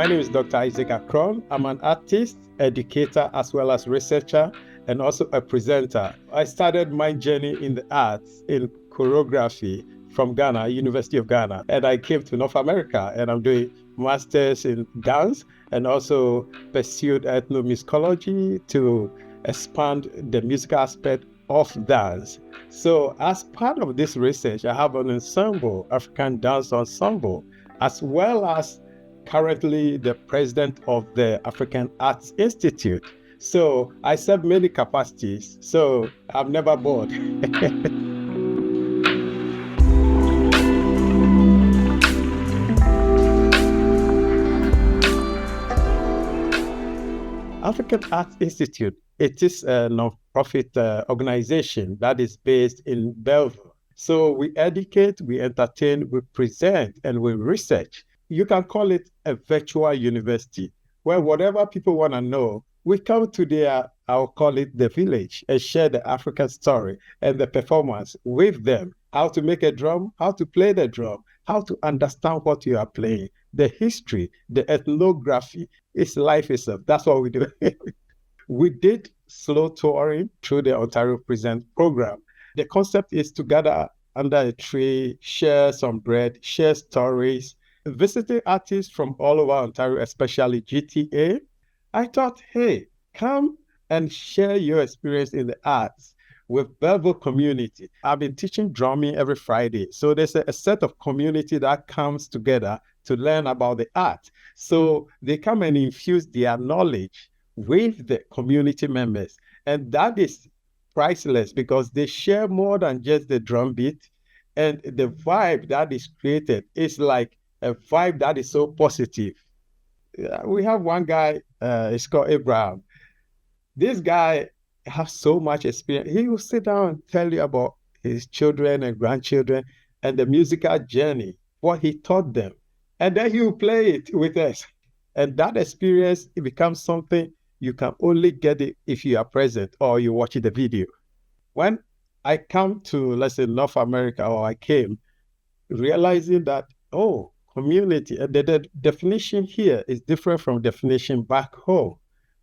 My name is Dr. Isaac Akrong. I'm an artist, educator, as well as researcher, and also a presenter. I started my journey in the arts in choreography from Ghana, University of Ghana, and I came to North America, and I'm doing masters in dance and also pursued ethnomusicology to expand the musical aspect of dance. So as part of this research, I have an ensemble, African Dance Ensemble, as well as currently the president of the African Arts Institute. So I serve many capacities, so I'm never bored. African Arts Institute, it is a non-profit organization that is based in Belleville. So we educate, we entertain, we present, and we research. You can call it a virtual university, where whatever people want to know, we come to their, I'll call it the village, and share the African story and the performance with them. How to make a drum, how to play the drum, how to understand what you are playing, the history, the ethnography. It's life itself. That's what we do. We did slow touring through the Ontario Present program. The concept is to gather under a tree, share some bread, share stories, visiting artists from all over Ontario, especially GTA. I thought, hey, come and share your experience in the arts with Belleville community. I've been teaching drumming every Friday. So there's a set of community that comes together to learn about the art. So they come and infuse their knowledge with the community members. And that is priceless because they share more than just the drum beat. And the vibe that is created is like a vibe that is so positive. We have one guy, it's called Abraham. This guy has so much experience. He will sit down and tell you about his children and grandchildren and the musical journey, what he taught them. And then he will play it with us. And that experience, it becomes something you can only get it if you are present or you watch the video. When I come to, let's say, North America, or I came, realizing that, oh, community, the definition here is different from definition back home.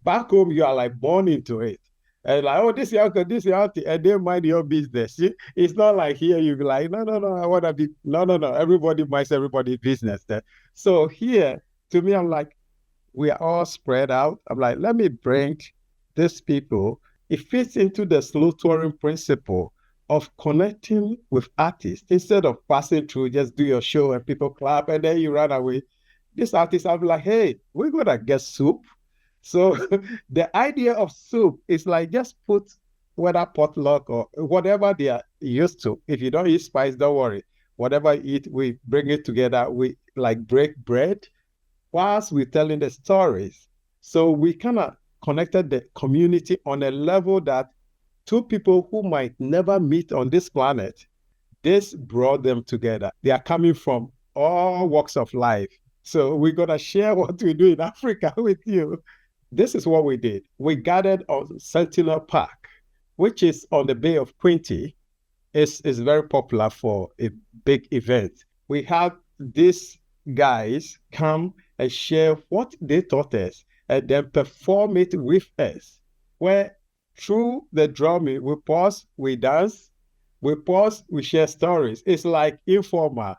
Back home, you are like born into it. And like, oh, this is your uncle, this is your auntie, and they mind your business. See? It's not like here you be like, no, I want to be, no. Everybody minds everybody's business there. So here, to me, I'm like, we are all spread out. I'm like, let me bring these people. It fits into the slow touring principle of connecting with artists instead of passing through, just do your show and people clap and then you run away. This artist, I'll be like, hey, we're going to get soup. So the idea of soup is like just put whether potluck or whatever they are used to. If you don't eat spice, don't worry. Whatever you eat, we bring it together. We like break bread whilst we're telling the stories. So we kind of connected the community on a level that two people who might never meet on this planet, this brought them together. They are coming from all walks of life. So we're going to share what we do in Africa with you. This is what we did. We gathered on Sentinel Park, which is on the Bay of Quinte. It's very popular for a big event. We had these guys come and share what they taught us and then perform it with us, where through the drumming, we pause, we dance, we pause, we share stories. It's like informal.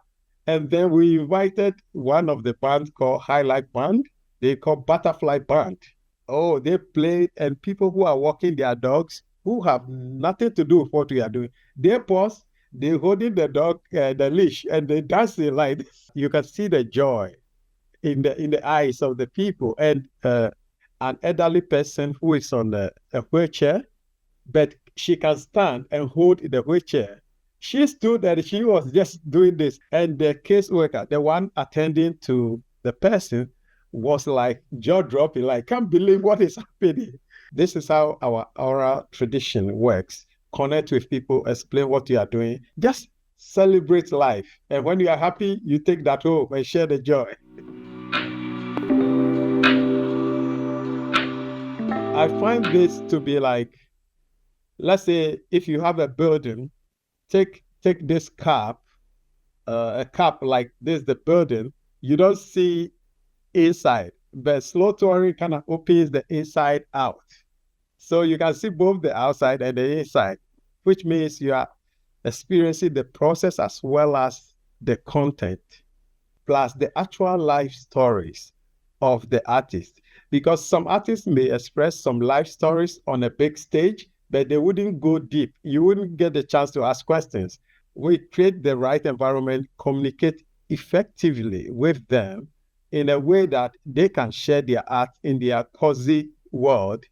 And then we invited one of the bands called Highlight Band. They call Butterfly Band. Oh, they played, and people who are walking their dogs, who have nothing to do with what we are doing, they pause, they holding the dog, the leash, and they dancing like this. You can see the joy in the eyes of the people. And an elderly person who is on a wheelchair, but she can stand and hold the wheelchair. She stood and she was just doing this. And the caseworker, the one attending to the person, was like jaw-dropping, like, can't believe what is happening. This is how our oral tradition works. Connect with people, explain what you are doing. Just celebrate life. And when you are happy, you take that home and share the joy. I find this to be like, let's say if you have a building, take this cap, a cap like this, the building, you don't see inside, but slow touring kind of opens the inside out. So you can see both the outside and the inside, which means you are experiencing the process as well as the content, plus the actual life stories of the artist. Because some artists may express some life stories on a big stage, but they wouldn't go deep. You wouldn't get the chance to ask questions. We create the right environment, communicate effectively with them in a way that they can share their art in their cozy world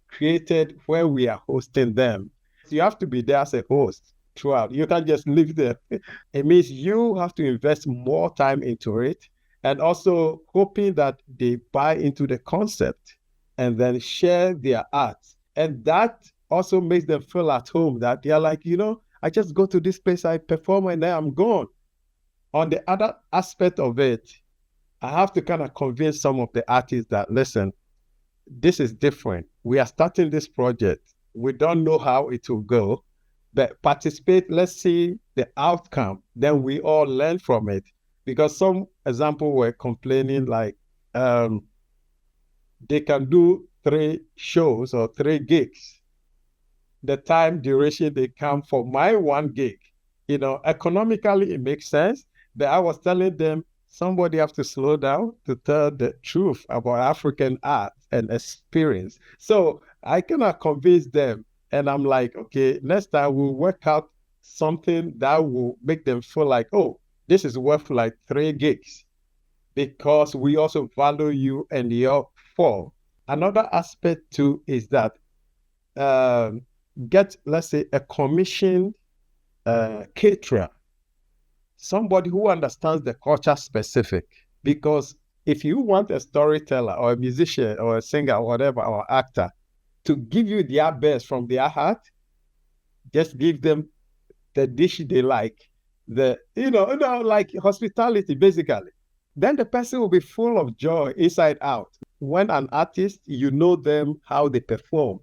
created where we are hosting them. So you have to be there as a host throughout. You can't just live there. It means you have to invest more time into it, and also hoping that they buy into the concept and then share their art. And that also makes them feel at home, that they're like, I just go to this place, I perform, and then I'm gone. On the other aspect of it, I have to kind of convince some of the artists that, listen, this is different. We are starting this project. We don't know how it will go, but participate. Let's see the outcome. Then we all learn from it. Because some example were complaining like they can do 3 shows or 3 gigs. The time duration they come for my 1 gig, economically it makes sense. But I was telling them, somebody have to slow down to tell the truth about African art and experience. So I cannot convince them. And I'm like, okay, next time we'll work out something that will make them feel like, oh, this is worth like 3 gigs, because we also value you and your form. Another aspect too is that get, let's say, a commissioned caterer, somebody who understands the culture specific. Because if you want a storyteller or a musician or a singer or whatever, or actor to give you their best from their heart, just give them the dish they like, like hospitality, basically. Then the person will be full of joy inside out. When an artist, you know them, how they perform.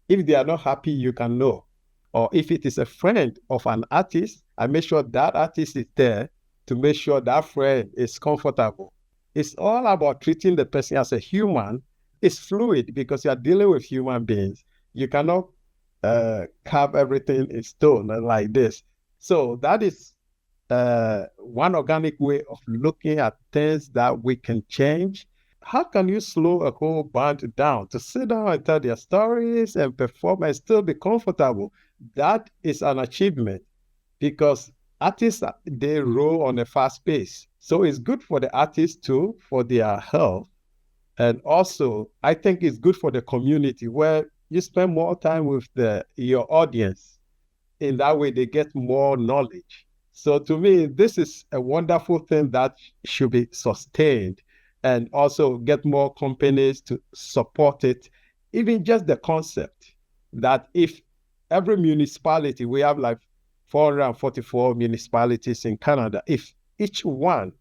If they are not happy, you can know. Or if it is a friend of an artist, I make sure that artist is there to make sure that friend is comfortable. It's all about treating the person as a human. It's fluid because you are dealing with human beings. You cannot carve everything in stone like this. So that is one organic way of looking at things that we can change. How can you slow a whole band down to sit down and tell their stories and perform and still be comfortable? That is an achievement, because artists, they roll on a fast pace. So it's good for the artists too, for their health. And also, I think it's good for the community, where you spend more time with your audience. In that way, they get more knowledge. So to me, this is a wonderful thing that should be sustained, and also get more companies to support it. Even just the concept that if every municipality, we have like 444 municipalities in Canada, if each one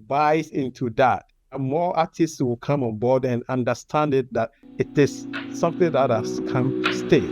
buys into that, more artists will come on board and understand it, that it is something that has come stay.